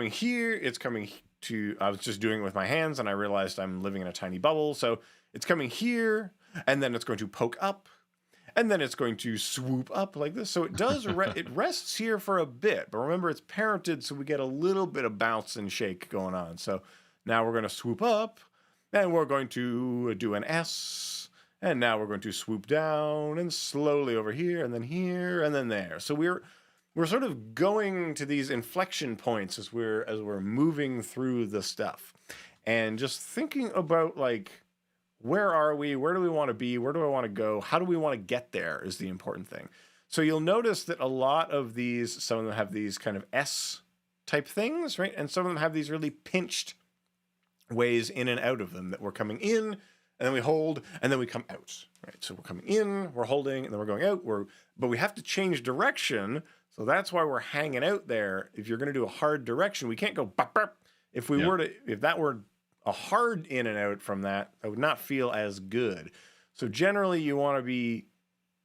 here. It's coming to, I was just doing it with my hands, and I realized I'm living in a tiny bubble. So it's coming here, and then it's going to poke up, and then it's going to swoop up like this. So it does, it rests here for a bit, but remember it's parented, so we get a little bit of bounce and shake going on. So now we're going to swoop up, and we're going to do an S, and now we're going to swoop down and slowly over here, and then there. So we're sort of going to these inflection points as we're moving through the stuff, and just thinking about like, where are we? Where do we want to be? Where do I want to go? How do we want to get there is the important thing. So you'll notice that a lot of these, some of them have these kind of S type things, right? And some of them have these really pinched ways in and out of them, that we're coming in, and then we hold, and then we come out, right? So we're coming in, we're holding, and then we're going out. But we have to change direction. So that's why we're hanging out there. If you're going to do a hard direction, we can't go bop, bop. If that were a hard in and out from that, I would not feel as good. So generally you want to be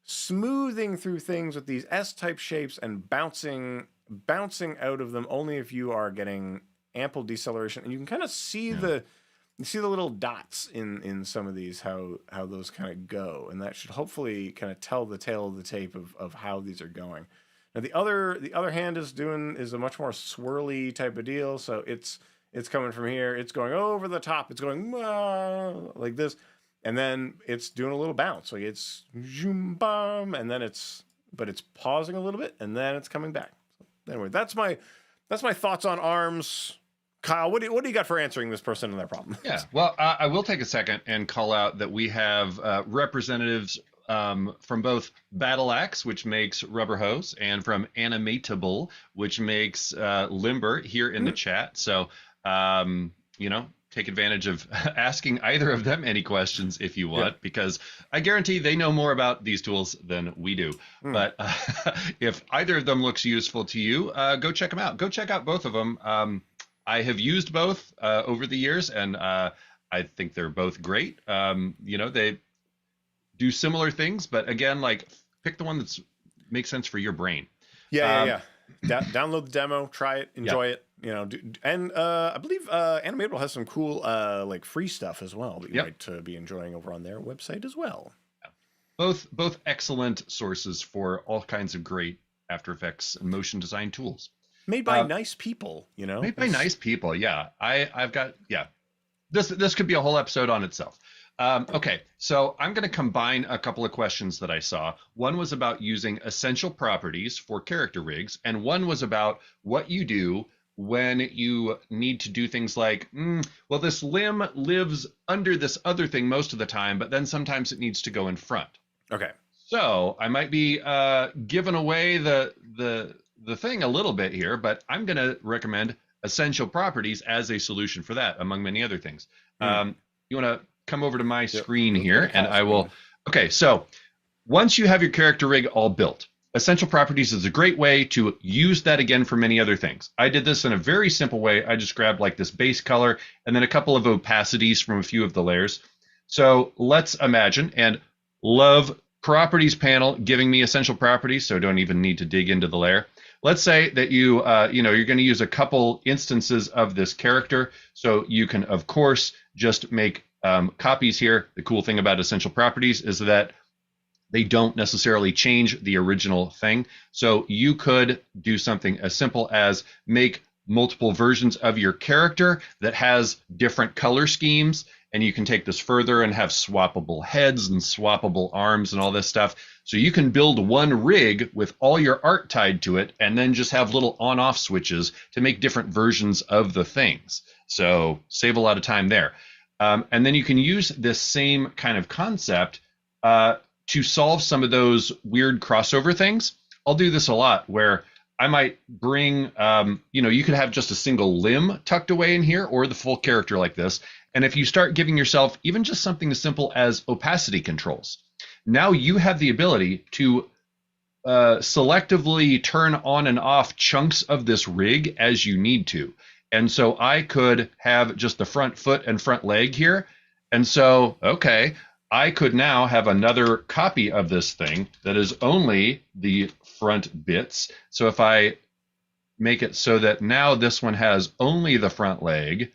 smoothing through things with these S-type shapes and bouncing out of them only if you are getting ample deceleration. And you can kind of see the little dots in some of these, how those kind of go. And that should hopefully kind of tell the tale of the tape of how these are going. Now the other hand is a much more swirly type of deal. So it's coming from here. It's going over the top. It's going like this, and then it's doing a little bounce. Like it's zoom bum, and then it's pausing a little bit, and then it's coming back. So anyway, that's my thoughts on arms. Kyle, what do you got for answering this person and their problem? Yeah, well, I will take a second and call out that we have representatives from both Battle Axe, which makes rubberhose, and from Animatable, which makes limber here in the chat. So take advantage of asking either of them any questions if you want, because I guarantee they know more about these tools than we do. But if either of them looks useful to you, go check them out. Go check out both of them. I have used both over the years, and I think they're both great. They do similar things, but again, like, pick the one that makes sense for your brain. Download the demo, try it, enjoy it. And I believe Animatable has some cool like free stuff as well that you might be enjoying over on their website as well. Both excellent sources for all kinds of great After Effects and motion design tools. Made by nice people, Made by nice people, yeah. I've got, This could be a whole episode on itself. Okay, so I'm going to combine a couple of questions that I saw. One was about using essential properties for character rigs, and one was about what you do when you need to do things like, well, this limb lives under this other thing most of the time, but then sometimes it needs to go in front. Okay. So I might be giving away the thing a little bit here, but I'm going to recommend essential properties as a solution for that, among many other things. You want to come over to my screen here, and I will. Okay, so once you have your character rig all built, essential properties is a great way to use that again for many other things. I did this in a very simple way. I just grabbed like this base color and then a couple of opacities from a few of the layers. So let's imagine, and love properties panel giving me essential properties, so don't even need to dig into the layer. Let's say that you're going to use a couple instances of this character, so you can of course just make copies here. The cool thing about essential properties is that they don't necessarily change the original thing. So you could do something as simple as make multiple versions of your character that has different color schemes, And you can take this further and have swappable heads and swappable arms and all this stuff. So you can build one rig with all your art tied to it and then just have little on-off switches to make different versions of the things. So save a lot of time there. And then you can use this same kind of concept to solve some of those weird crossover things. I'll do this a lot where I might bring, you could have just a single limb tucked away in here or the full character like this. And if you start giving yourself even just something as simple as opacity controls, now you have the ability to selectively turn on and off chunks of this rig as you need to. And so I could have just the front foot and front leg here. And so, okay, I could now have another copy of this thing that is only the front bits. So if I make it so that now this one has only the front leg,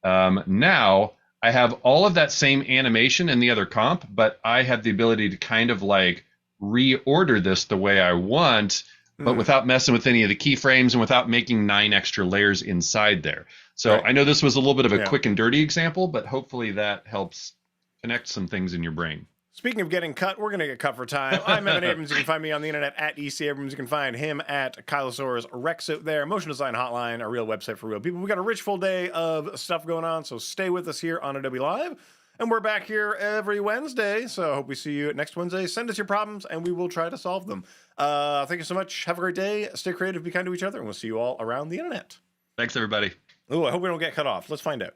now I have all of that same animation in the other comp, but I have the ability to kind of like reorder this the way I want, but without messing with any of the keyframes and without making 9 extra layers inside there. So right. I know this was a little bit of a quick and dirty example, but hopefully that helps connect some things in your brain. Speaking of getting cut, we're going to get cut for time. I'm Evan Abrams. You can find me on the internet at EC Abrams. You can find him at Kylosaurus Rex out there. Motion Design Hotline, a real website for real people. We got a rich full day of stuff going on, so stay with us here on Adobe Live. And we're back here every Wednesday, so I hope we see you next Wednesday. Send us your problems, and we will try to solve them. Thank you so much. Have a great day. Stay creative. Be kind to each other, and we'll see you all around the internet. Thanks, everybody. Oh, I hope we don't get cut off. Let's find out.